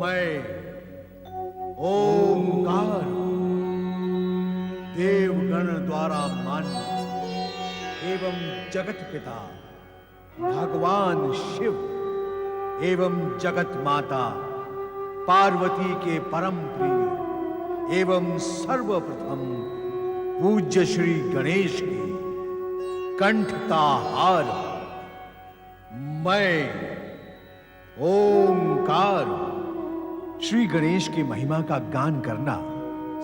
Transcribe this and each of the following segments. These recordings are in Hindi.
मैं ओंकार देवगण द्वारा मान्य एवं जगत पिता भगवान शिव एवं जगत माता पार्वती के परम प्रिय एवं सर्वप्रथम पूज्य श्री गणेश के कंठ का हार मैं ओंकार। श्री गणेश की महिमा का गान करना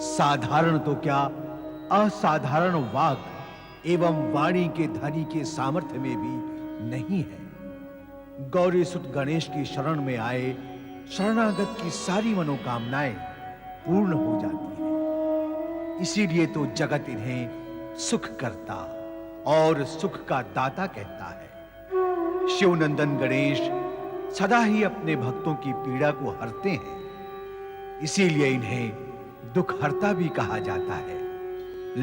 साधारण तो क्या असाधारण वाक एवं वाणी के धारी के सामर्थ्य में भी नहीं है। गौरी सुत गणेश की शरण में आए शरणागत की सारी मनोकामनाएं पूर्ण हो जाती हैं। इसीलिए तो जगत इन्हें सुख करता और सुख का दाता कहता है। शिवनंदन गणेश सदा ही अपने भक्तों की पीड़ा को हरते हैं, इसीलिए इन्हें दुखहर्ता भी कहा जाता है।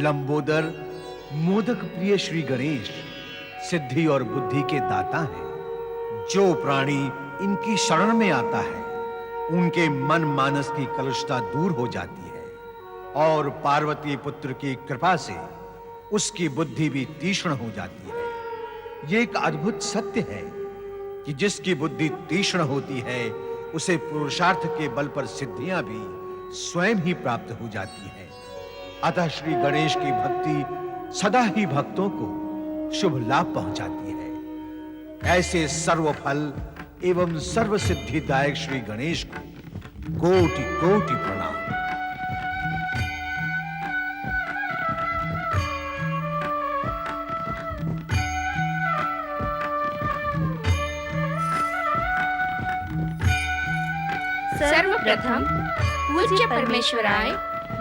लंबोदर मोदक प्रिय श्री गणेश सिद्धि और बुद्धि के दाता हैं। जो प्राणी इनकी शरण में आता है उनके मन मानस की कलुषता दूर हो जाती है और पार्वती पुत्र की कृपा से उसकी बुद्धि भी तीक्ष्ण हो जाती है। यह एक अद्भुत सत्य है कि जिसकी बुद्धि तीक्ष्ण होती है उसे पुरुषार्थ के बल पर सिद्धियां भी स्वयं ही प्राप्त हो जाती हैं। अतः श्री गणेश की भक्ति सदा ही भक्तों को शुभ लाभ पहुंचाती है। ऐसे सर्वफल एवं सर्व सिद्धिदायक श्री गणेश को कोटि कोटि प्रणाम। सर्वप्रथम पूज्य परमेश्वराय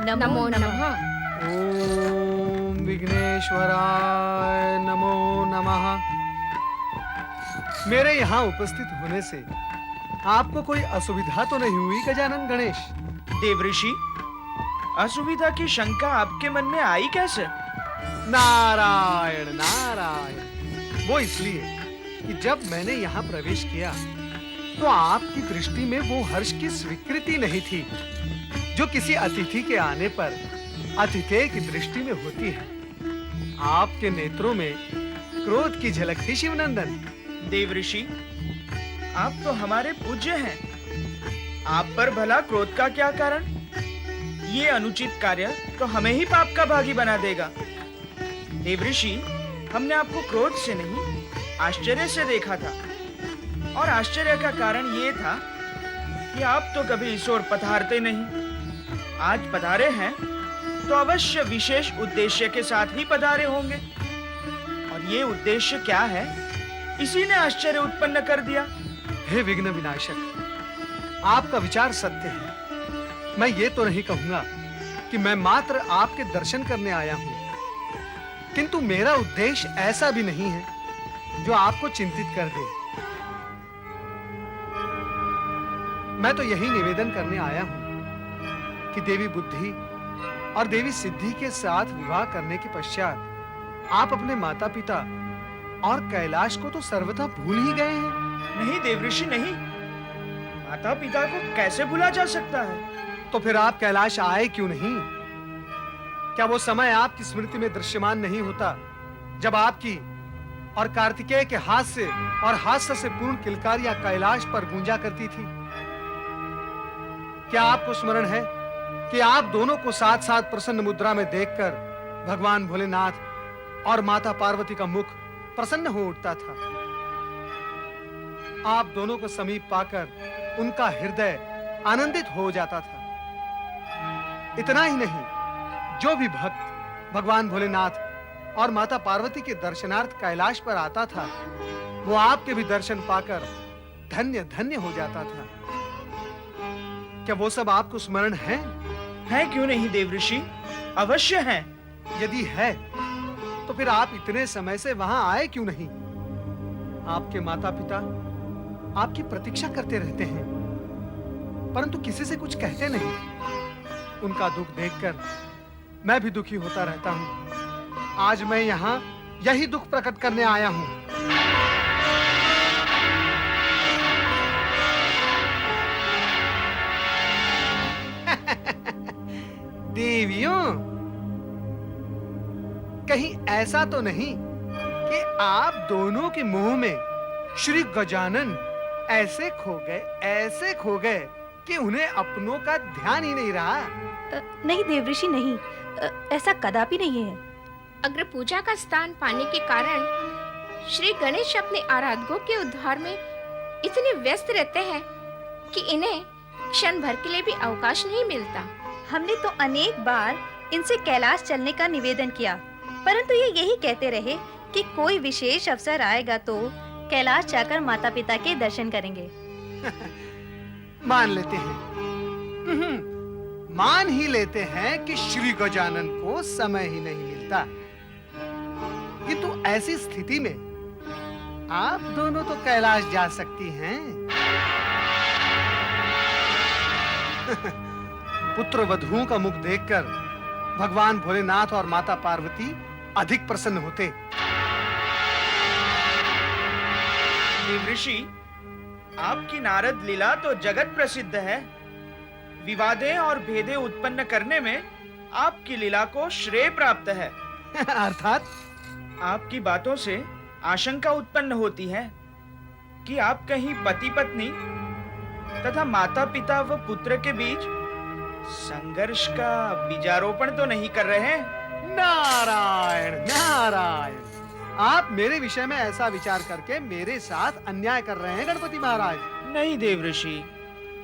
नमो नमः। ओम विघ्नेश्वराय नमो नमः। मेरे यहाँ उपस्थित होने से आपको कोई असुविधा तो नहीं हुई गजानन गणेश? देवऋषि, असुविधा की शंका आपके मन में आई कैसे? नारायण नारायण। वो इसलिए कि जब मैंने यहाँ प्रवेश किया तो आपकी दृष्टि में वो हर्ष की स्वीकृति नहीं थी जो किसी अतिथि के आने पर अतिथेय की दृष्टि में होती है। आपके नेत्रों में क्रोध की झलक थी शिवनंदन। देवऋषि, आप तो हमारे पूज्य हैं। आप पर भला क्रोध का क्या कारण? ये अनुचित कार्य तो हमें ही पाप का भागी बना देगा। देवऋषि, हमने आपको क्रोध से नहीं आश्चर्य से देखा था, और आश्चर्य का कारण ये था कि आप तो कभी इस ओर पधारते नहीं। आज पधारे हैं तो अवश्य विशेष उद्देश्य के साथ ही पधारे होंगे, और ये उद्देश्य क्या है इसी ने आश्चर्य उत्पन्न कर दिया। हे विघ्न विनाशक, आपका विचार सत्य है। मैं ये तो नहीं कहूंगा कि मैं मात्र आपके दर्शन करने आया हूं, किंतु मेरा उद्देश्य ऐसा भी नहीं है जो आपको चिंतित कर दे। मैं तो यही निवेदन करने आया हूं कि देवी बुद्धि और देवी सिद्धि के साथ विवाह करने के पश्चात आप अपने माता पिता और कैलाश को तो सर्वथा भूल ही गए हैं। नहीं देवऋषि, नहीं। माता पिता को कैसे भूला जा सकता है? तो फिर आप कैलाश आए क्यों नहीं? क्या वो समय आपकी स्मृति में दृश्यमान नहीं होता जब आपकी और कार्तिकेय के हास्य और हास्य से पूर्ण किलकारियां कैलाश पर गूंजा करती थी? क्या आपको स्मरण है कि आप दोनों को साथ साथ प्रसन्न मुद्रा में देखकर भगवान भोलेनाथ और माता पार्वती का मुख प्रसन्न हो उठता था? आप दोनों को समीप पाकर उनका हृदय आनंदित हो जाता था। इतना ही नहीं, जो भी भक्त भगवान भोलेनाथ और माता पार्वती के दर्शनार्थ कैलाश पर आता था वो आपके भी दर्शन पाकर धन्य धन्य हो जाता था। क्या वो सब आपको स्मरण है? है क्यों नहीं देवऋषि, अवश्य है। यदि है तो फिर आप इतने समय से वहां आए क्यों नहीं? आपके माता पिता आपकी प्रतीक्षा करते रहते हैं, परंतु किसी से कुछ कहते नहीं। उनका दुख देखकर मैं भी दुखी होता रहता हूं। आज मैं यहाँ यही दुख प्रकट करने आया हूं। देवियों, कहीं ऐसा तो नहीं कि आप दोनों के मुंह में श्री गजानन ऐसे खो गए कि उन्हें अपनों का ध्यान ही नहीं रहा। नहीं देवऋषि नहीं, ऐसा कदापि नहीं है। अग्र पूजा का स्थान पाने के कारण श्री गणेश अपने आराधकों के उद्धार में इतने व्यस्त रहते हैं कि इन्हें क्षण भर के लिए भी अवकाश नहीं मिलता। हमने तो अनेक बार इनसे कैलाश चलने का निवेदन किया, परंतु ये यही कहते रहे कि कोई विशेष अवसर आएगा तो कैलाश जाकर माता पिता के दर्शन करेंगे। मान लेते हैं, मान ही लेते हैं कि श्री गजानन को समय ही नहीं मिलता, किंतु ऐसी स्थिति में आप दोनों तो कैलाश जा सकती हैं। पुत्र वधुओं का मुख देखकर भगवान भोलेनाथ और माता पार्वती अधिक प्रसन्न होते। देवऋषि, आपकी नारद लीला तो जगत प्रसिद्ध है। विवादें और भेदे उत्पन्न करने में आपकी लीला को श्रेय प्राप्त है। अर्थात आपकी बातों से आशंका उत्पन्न होती है कि आप कहीं पति पत्नी तथा माता पिता व पुत्र के बीच संघर्ष का बीजारोपण तो नहीं कर रहे हैं? नारायण नारायण, आप मेरे विषय में ऐसा विचार करके मेरे साथ अन्याय कर रहे हैं गणपति महाराज। नहीं देवऋषि,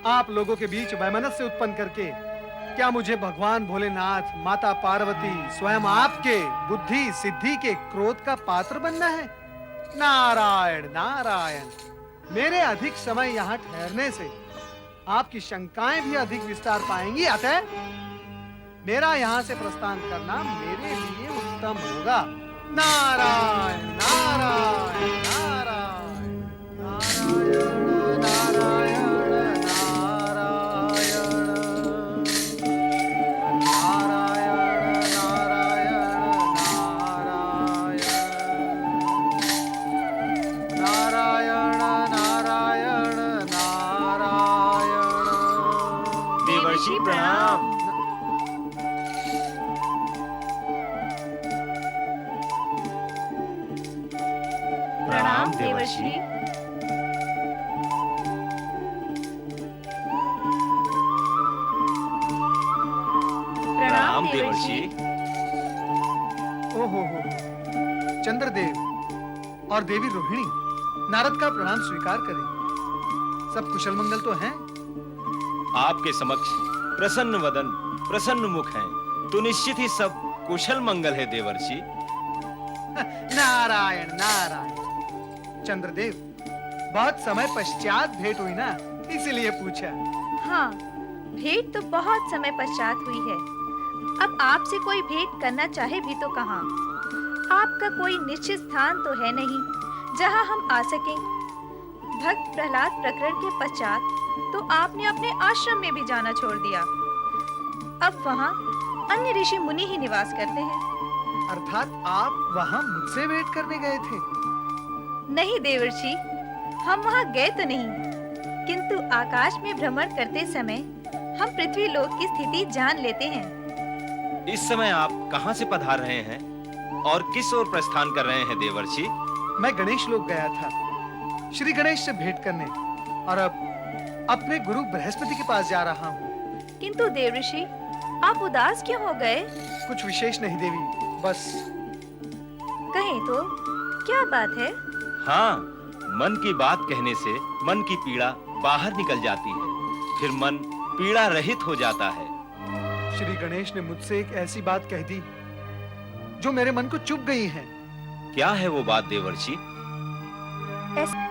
आप लोगों के बीच वैमनस्य उत्पन्न करके क्या मुझे भगवान भोलेनाथ, माता पार्वती, स्वयं आपके बुद्धि सिद्धि के क्रोध का पात्र बनना है? नारायण नारायण, मेरे अधिक समय यहाँ ठहरने से आपकी शंकाएं भी अधिक विस्तार पाएंगी, अतः मेरा यहाँ से प्रस्थान करना मेरे लिए उत्तम होगा। नारायण नारायण नारायण नारायण नारायण प्रणाम। प्रणाम देवर्षि। प्रणाम देवर्षि। ओहो हो, चंद्रदेव और देवी रोहिणी, नारद का प्रणाम स्वीकार करें। सब कुशल मंगल तो हैं? आपके समक्ष प्रसन्न वदन, प्रसन्न मुख हैं, तो निश्चित ही सब कुशल मंगल है देवर्षि। नारायण नारायण। चंद्रदेव, बहुत समय पश्चात भेंट हुई ना, इसीलिए पूछा। हाँ, भेंट तो बहुत समय पश्चात हुई है। अब आपसे कोई भेंट करना चाहे भी तो कहाँ? आपका कोई निश्चित स्थान तो है नहीं जहाँ हम आ सकें। भक्त प्रहलाद प्रकरण के पश्चात तो आपने अपने आश्रम में भी जाना छोड़ दिया। अब वहाँ अन्य ऋषि मुनि ही निवास करते हैं। अर्थात आप वहाँ मुझसे भेंट करने गए थे? नहीं देवर्षि, हम वहाँ गए तो नहीं, किंतु आकाश में भ्रमण करते समय हम पृथ्वी लोक की स्थिति जान लेते हैं। इस समय आप कहाँ से पधार रहे हैं और किस ओर प्रस्थान कर रहे हैं देवर्षि? मैं गणेश लोक गया था श्री गणेश से भेंट करने, और अब अपने गुरु बृहस्पति के पास जा रहा हूँ। किंतु देवर्षि, आप उदास क्यों हो गए? कुछ विशेष नहीं देवी, बस। कहें तो क्या बात है? हाँ, मन की बात कहने से मन की पीड़ा बाहर निकल जाती है, फिर मन पीड़ा रहित हो जाता है। श्री गणेश ने मुझसे एक ऐसी बात कह दी जो मेरे मन को चुभ गई है। क्या है वो बात देवर्षि? ऐसा